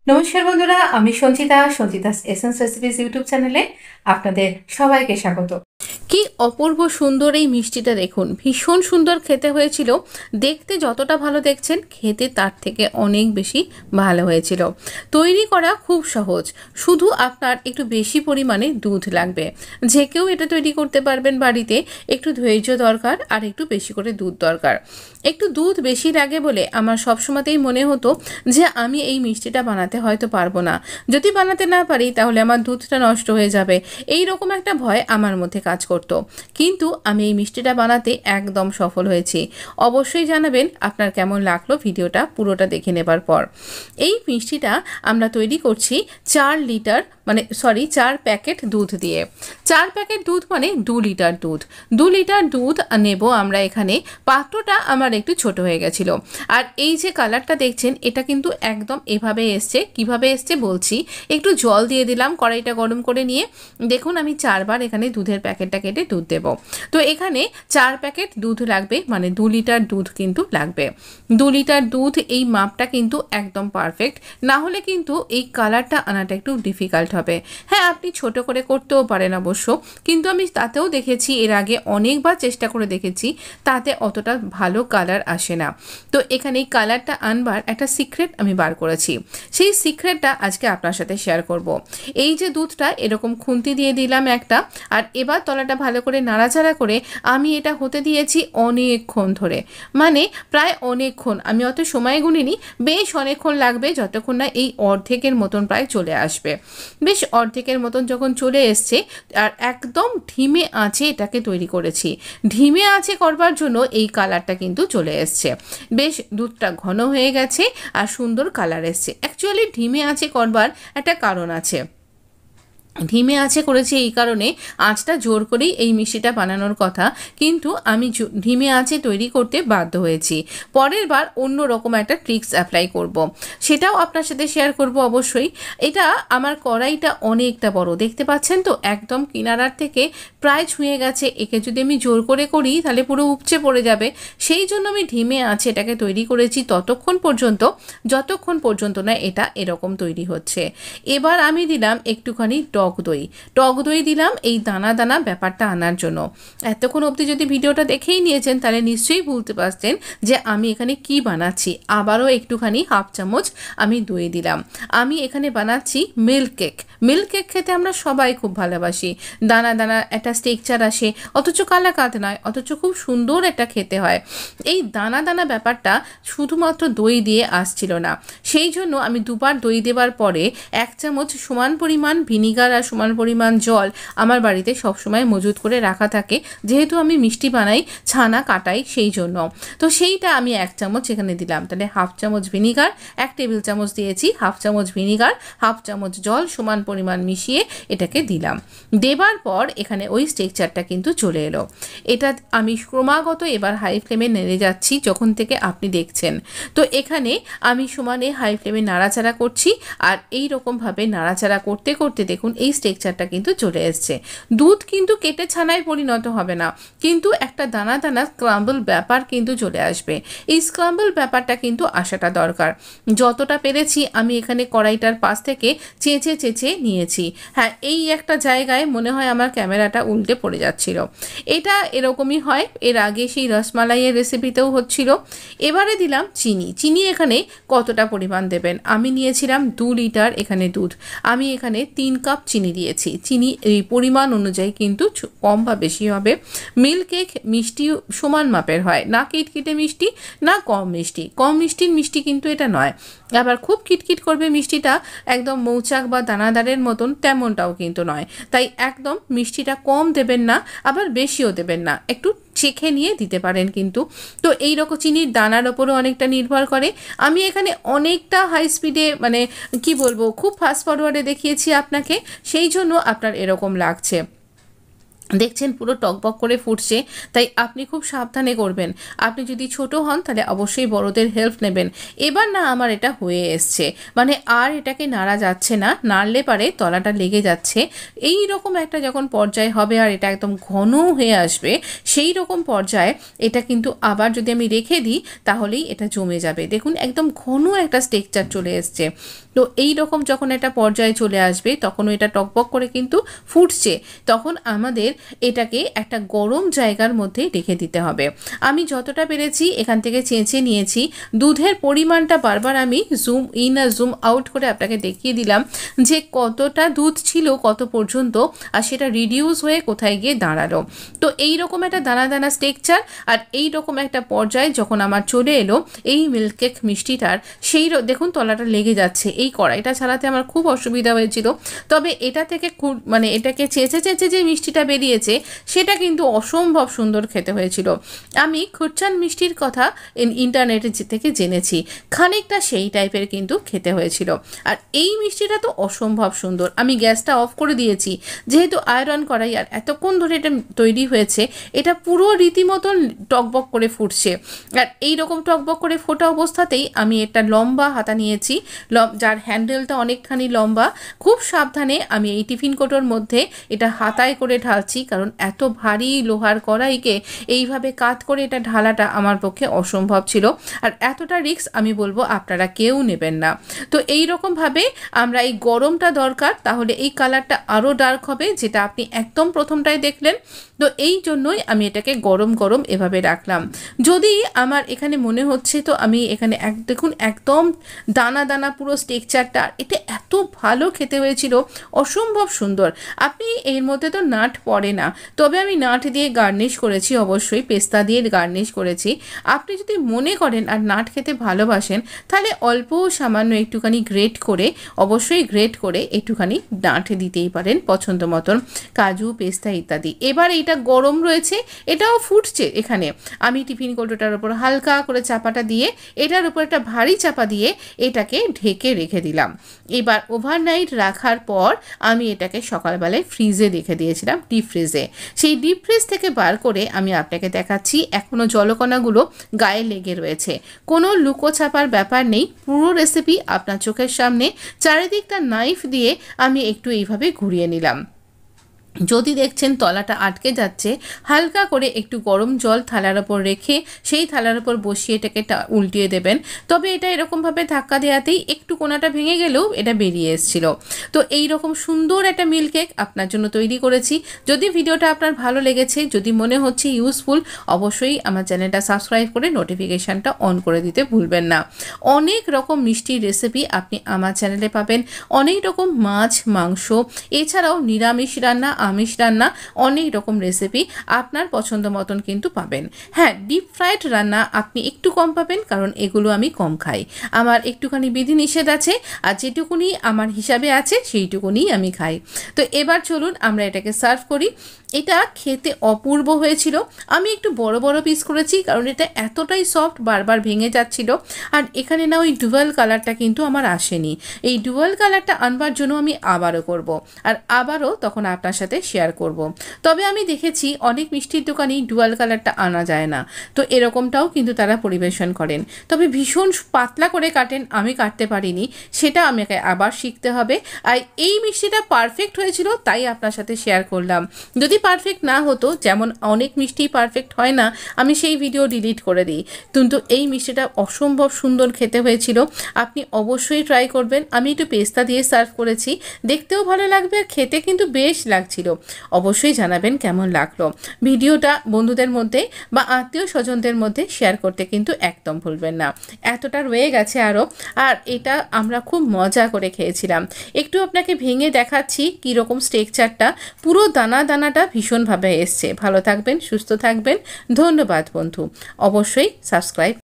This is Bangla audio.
নমস্কার বন্ধুরা, আমি সঞ্চিতাস এসেন্স রেসিপিস ইউটিউব চ্যানেলে আপনাদের সবাইকে স্বাগত। কি অপূর্ব সুন্দর এই মিষ্টিটা দেখুন, ভীষণ সুন্দর খেতে হয়েছিল। দেখতে যতটা ভালো দেখছেন, খেতে তার থেকে অনেক বেশি ভালো হয়েছিল। তৈরি করা খুব সহজ, শুধু আপনার একটু বেশি পরিমাণে দুধ লাগবে। যে কেউ এটা তৈরি করতে পারবেন বাড়িতে। একটু ধৈর্য দরকার আর একটু বেশি করে দুধ দরকার। একটু দুধ বেশি লাগে বলে আমার সবসময়তেই মনে হতো যে আমি এই মিষ্টিটা বানাতে হয়তো পারবো না। যদি বানাতে না পারি তাহলে আমার দুধটা নষ্ট হয়ে যাবে, এই রকম একটা ভয় আমার মধ্যে কাজ করতো। কিন্তু আমি এই মিষ্টিটা বানাতে একদম সফল হয়েছি। অবশ্যই জানাবেন আপনার কেমন লাগলো ভিডিওটা পুরোটা দেখে নেবার পর। এই মিষ্টিটা আমরা তৈরি করছি 4 প্যাকেট দুধ দিয়ে। 4 প্যাকেট দুধ মানে 2 লিটার দুধ। 2 লিটার দুধ নেব আমরা এখানে। পাত্রটা আমার একটু ছোট হয়ে গেছিল। আর এই যে কালারটা দেখছেন, এটা কিন্তু একদম এভাবে এসছে। কিভাবে এসছে বলছি। একটু জল দিয়ে দিলাম, কড়াইটা গরম করে নিয়ে দেখুন আমি 4 বার এখানে দুধের প্যাকেটটা কেটে দুধ দেব। তো এখানে 4 প্যাকেট দুধ লাগবে, মানে 2 লিটার দুধ কিন্তু লাগবে। 2 লিটার দুধ, এই মাপটা কিন্তু একদম পারফেক্ট। না হলে কিন্তু এই কালারটা আনাটা একটু ডিফিকাল্ট হবে। হ্যাঁ, আপনি ছোট করে করতেও পারেন অবশ্য, কিন্তু আমি তাতেও দেখেছি, এর আগে অনেকবার চেষ্টা করে দেখেছি, তাতে অতটা ভালো কালার আসে না। তো এখানে এই কালারটা আনবার একটা সিক্রেট আমি বার করেছি। সেই সিক্রেটটা আজকে আপনার সাথে শেয়ার করব। এই যে দুধটা এরকম খুন্তি দিয়ে দিলাম একটা, আর এবার তলাটা ভালো করে নাড়াচাড়া করে আমি এটা হতে দিয়েছি অনেকক্ষণ ধরে, মানে প্রায় অনেকক্ষণ। আমি অত সময় গুনিনি, বেশ অনেকক্ষণ লাগবে, যতক্ষণ না এই অর্ধেকের মতন প্রায় চলে আসবে। বেশ অর্ধেকের মতন যখন চলে এসছে, আর একদম ধিমে আঁচে এটাকে তৈরি করেছি। ধিমে আঁচে করবার জন্য এই কালারটা কিন্তু চলে এসছে। বেশ দুধটা ঘন হয়ে গেছে আর সুন্দর কালার এসছে। অ্যাকচুয়ালি ধিমে আঁচে করবার একটা কারণ আছে। ধিমে আঁচে করেছি এই কারণে, আঁচটা জোর করেই এই মিষ্টিটা বানানোর কথা, কিন্তু আমি ধিমে আঁচে তৈরি করতে বাধ্য হয়েছি। পরের বার অন্য রকম একটা ট্রিক্স অ্যাপ্লাই করব, সেটাও আপনার সাথে শেয়ার করব অবশ্যই। এটা আমার কড়াইটা অনেকটা বড়, দেখতে পাচ্ছেন তো, একদম কিনারার থেকে প্রায় ছুঁয়ে গেছে। একে যদি আমি জোর করে করি তাহলে পুরো উপচে পড়ে যাবে। সেই জন্য আমি ধিমে আঁচে এটাকে তৈরি করেছি যতক্ষণ পর্যন্ত না এটা এরকম তৈরি হচ্ছে। এবার আমি দিলাম একটুখানি টক দই দিলাম এই দানা দানা ব্যাপারটা আনার জন্য। এতক্ষণ অবধি যদি ভিডিওটা দেখেই নিয়েছেন তাহলে নিশ্চয়ই বুঝতে পারছেন যে আমি এখানে কি বানাচ্ছি। আবারও একটুখানি হাফ চামচ আমি দই দিলাম। আমি এখানে বানাচ্ছি মিল্ক কেক খেতে আমরা সবাই খুব ভালোবাসি। দানা দানা একটা স্ট্রাকচার আসে, অথচ কালাকাত নয়, অথচ খুব সুন্দর একটা খেতে হয়। এই দানা দানা ব্যাপারটা শুধুমাত্র দই দিয়ে আসছিল না, সেই জন্য আমি দুবার দই দেওয়ার পরে 1 চামচ সমান পরিমাণ ভিনিগার আর সমান পরিমাণ জল আমার বাড়িতে সবসময় মজুত করে রাখা থাকে, যেহেতু আমি মিষ্টি বানাই, ছানা কাটাই, সেই জন্য। তো সেইটা আমি 1 চামচ এখানে দিলাম। তাহলে হাফ চামচ ভিনিগার, 1 টেবিল চামচ দিয়েছি, হাফ চামচ ভিনিগার, হাফ চামচ জল সমান পরিমাণ মিশিয়ে এটাকে দিলাম। দেবার পর এখানে ওই স্ট্রাকচারটা কিন্তু চলে এলো। এটা আমি ক্রমাগত এবার হাই ফ্লেমে নেড়ে যাচ্ছি যখন থেকে আপনি দেখছেন। তো এখানে আমি সমানে হাই ফ্লেমে নাড়াচাড়া করছি, আর এই রকমভাবে নাড়াচাড়া করতে করতে দেখুন এই স্ট্রাকচারটা কিন্তু চলে এসছে। দুধ কিন্তু কেটে ছানায় পরিণত হবে না, কিন্তু একটা দানা দানা স্ক্রাম্বল ব্যাপার কিন্তু চলে আসবে। এই স্ক্রাম্বল ব্যাপারটা কিন্তু আসাটা দরকার। যতটা পেরেছি আমি এখানে কড়াইটার পাশ থেকে চেঁচে নিয়েছি। হ্যাঁ, এই একটা জায়গায় মনে হয় আমার ক্যামেরাটা উল্টে পড়ে যাচ্ছিল। এটা এরকমই হয়, এর আগে সেই রসমালাইয়ের রেসিপিতেও হচ্ছিল। এবারে দিলাম চিনি এখানে কতটা পরিমাণ দেবেন, আমি নিয়েছিলাম 2 লিটার এখানে দুধ, আমি এখানে 3 কাপ চিনি দিয়েছি। চিনি এই পরিমাণ অনুযায়ী কিন্তু কম বা বেশি হবে। মিল্ক কেক মিষ্টি সমান মাপের হয়, না কিটকিটে মিষ্টি না কম মিষ্টির মিষ্টি কিন্তু এটা নয়। আবার খুব কিটকিট করবে মিষ্টিটা, একদম মৌচাক বা দানাদারের মতন, তেমনটাও কিন্তু নয়। তাই একদম মিষ্টিটা কম দেবেন না, আবার বেশিও দেবেন না, একটু চেখে নিয়ে দিতে পারেন কিন্তু। তো এই রকম চিনির দানার ওপরও অনেকটা নির্ভর করে। আমি এখানে অনেকটা হাই স্পিডে, মানে কি বলবো, খুব ফাস্ট ফরওয়ার্ডে দেখিয়েছি আপনাকে, সেই জন্য আপনার এরকম লাগছে। দেখছেন পুরো টকবক করে ফুটছে, তাই আপনি খুব সাবধানে করবেন। আপনি যদি ছোট হন তাহলে অবশ্যই বড়দের হেল্প নেবেন। এবার না আমার এটা হয়ে এসছে, মানে আর এটাকে নাড়া যাচ্ছে না, নাড়লে পারে তলাটা লেগে যাচ্ছে। এই রকম একটা যখন পর্যায় হবে আর এটা একদম ঘন হয়ে আসবে, সেই রকম পর্যায়ে এটা কিন্তু আবার যদি আমি রেখে দিই তাহলেই এটা জমে যাবে। দেখুন একদম ঘন একটা টেক্সচার চলে এসছে। তো এই রকম যখন একটা পর্যায়ে চলে আসবে তখনও এটা টকবক করে কিন্তু ফুটছে, তখন আমাদের এটাকে একটা গরম জায়গার মধ্যে রেখে দিতে হবে। আমি যতটা পেরেছি এখান থেকে চেঁচে নিয়েছি। দুধের পরিমাণটা বারবার আমি জুম ইন আর জুম আউট করে আপনাকে দেখিয়ে দিলাম যে কতটা দুধ ছিল কত পর্যন্ত, আর সেটা রিডিউস হয়ে কোথায় গিয়ে দাঁড়ালো। তো এই রকম একটা দানা দানা স্ট্রাকচার আর এই রকম একটা পর্যায়ে যখন আমার চলে এলো এই মিল্ক কেক মিষ্টিটার, সেই দেখুন তলাটা লেগে যাচ্ছে। এই কড়াইটা ছাড়াতে আমার খুব অসুবিধা হয়েছিল, তবে এটা থেকে খুব মানে এটাকে চেঁচে চেঁচে যে মিষ্টিটা বেরিয়েছে সেটা কিন্তু অসম্ভব সুন্দর খেতে হয়েছিল। আমি খুরচান মিষ্টির কথা ইন্টারনেটে থেকে জেনেছি, খানিকটা সেই টাইপের কিন্তু খেতে হয়েছিল। আর এই মিষ্টিটা তো অসম্ভব সুন্দর। আমি গ্যাসটা অফ করে দিয়েছি যেহেতু আয়রন করাই, আর এতক্ষণ ধরে এটা তৈরি হয়েছে, এটা পুরো রীতিমতন টকবক করে ফুটছে। আর এই রকম টকবক করে ফোটা অবস্থাতেই আমি একটা লম্বা হাতা নিয়েছি, যার হ্যান্ডেলটা অনেকখানি লম্বা। খুব সাবধানে আমি এই টিফিন কোটোর মধ্যে এটা হাতায় করে ঢালছি, কারণ এত ভারী লোহার কড়াইকে এইভাবে কাত করে এটা ঢালাটা আমার পক্ষে অসম্ভব ছিল। আর এতটা রিস্ক আমি বলবো আপনারা কেউ নেবেন না। তো এই রকমভাবে আমরা এই গরমটা দরকার, তাহলে এই কালারটা আরও ডার্ক হবে, যেটা আপনি একদম প্রথমটায় দেখলেন। তো এই জন্যই আমি এটাকে গরম গরম এভাবে রাখলাম। যদি আমার এখানে মনে হচ্ছে তো আমি এখানে দেখুন একদম দানা দানা পুরো স্ট্রাকচারটা, এটা এত ভালো খেতে হয়েছিল, অসম্ভব সুন্দর। আপনি এর মধ্যে তো নাট পড়ে না, তবে আমি নাট দিয়ে গার্নিশ করেছি, অবশ্যই পেস্তা দিয়ে গার্নিশ করেছি। আপনি যদি মনে করেন আর নাট খেতে ভালোবাসেন তাহলে অল্প সামান্য একটুখানি গ্রেট করে, অবশ্যই গ্রেট করে একটুখানি নাট দিতেই পারেন পছন্দ মতন, কাজু পেস্তা ইত্যাদি। এবার এটা গরম রয়েছে, এটাও ফুটছে। এখানে আমি টিফিন কৌটোটার উপর হালকা করে চাপাটা দিয়ে এটার উপর একটা ভারী চাপা দিয়ে এটাকে ঢেকে রেখে দিলাম। এবার ওভারনাইট রাখার পর আমি এটাকে সকালবেলায় ফ্রিজে রেখে দিয়েছিলাম, ডিপ ফ্রিজে। সেই ডিপ ফ্রিজ থেকে বার করে আমি আপনাকে দেখাচ্ছি এখনও জলকণাগুলো গায়ে লেগে রয়েছে। কোনো লুকোছাপার ব্যাপার নেই, পুরো রেসিপি আপনার চোখের সামনে। চারিদিকটা নাইফ দিয়ে আমি একটু এইভাবে ঘুরিয়ে নিলাম। যদি দেখছেন তলাটা আটকে যাচ্ছে, হালকা করে একটু গরম জল থালার ওপর রেখে সেই থালার ওপর বসিয়ে এটাকে উল্টিয়ে দেবেন। তবে এটা এরকমভাবে ধাক্কা দেওয়াতেই একটু কোনাটা ভেঙে গেলেও এটা বেরিয়ে এসেছিল। তো এই রকম সুন্দর একটা মিল্ক কেক আপনার জন্য তৈরি করেছি। যদি ভিডিওটা আপনার ভালো লেগেছে, যদি মনে হচ্ছে ইউজফুল, অবশ্যই আমার চ্যানেলটা সাবস্ক্রাইব করে নোটিফিকেশানটা অন করে দিতে ভুলবেন না। অনেক রকম মিষ্টির রেসিপি আপনি আমার চ্যানেলে পাবেন, অনেক রকম মাছ মাংস, এছাড়াও নিরামিষ রান্না, আমিষ রান্না, অনেক রকম রেসিপি আপনার পছন্দ মতন কিন্তু পাবেন। হ্যাঁ, ডিপ ফ্রাইড রান্না আপনি একটু কম পাবেন, কারণ এগুলো আমি কম খাই, আমার একটুখানি বিধিনিষেধ আছে, আর যেটুকুনি আমার হিসাবে আছে সেইটুকুনি আমি খাই। তো এবার চলুন আমরা এটাকে সার্ভ করি। এটা খেতে অপূর্ব হয়েছিল। আমি একটু বড় বড় পিস করেছি কারণ এটা এতটাই সফট, বারবার ভেঙে যাচ্ছিল। আর এখানে না ওই ডুয়াল কালারটা কিন্তু আমার আসেনি, এই ডুয়াল কালারটা আনবার জন্য আমি আবারও করব, আর আবারও তখন আপনার সাথে শেয়ার করব। তবে আমি দেখেছি অনেক মিষ্টির দোকানেই ডুয়াল কালারটা আনা যায় না, তো এরকমটাও কিন্তু তারা পরিবেশন করেন, তবে ভীষণ পাতলা করে কাটেন, আমি কাটতে পারিনি, সেটা আমাকে আবার শিখতে হবে। আর এই মিষ্টিটা পারফেক্ট হয়েছিল তাই আপনার সাথে শেয়ার করলাম। যদি পারফেক্ট না হতো, যেমন অনেক মিষ্টি পারফেক্ট হয় না, আমি সেই ভিডিও ডিলিট করে দিই, কিন্তু এই মিষ্টিটা অসম্ভব সুন্দর খেতে হয়েছিল। আপনি অবশ্যই ট্রাই করবেন। আমি একটু পেস্তা দিয়ে সার্ভ করেছি, দেখতেও ভালো লাগবে আর খেতে কিন্তু বেশ লাগছিল। অবশ্যই জানাবেন কেমন লাগলো। ভিডিওটা বন্ধুদের মধ্যে বা আত্মীয় স্বজনদের মধ্যে শেয়ার করতে কিন্তু একদম ভুলবেন না। এতটা রয়ে গেছে আরও, আর এটা আমরা খুব মজা করে খেয়েছিলাম। একটু আপনাকে ভেঙে দেখাচ্ছি কীরকম স্ট্রাকচারটা, পুরো দানা দানাটা ভীষণভাবে এসছে। ভালো থাকবেন, সুস্থ থাকবেন, ধন্যবাদ বন্ধু। অবশ্যই সাবস্ক্রাইব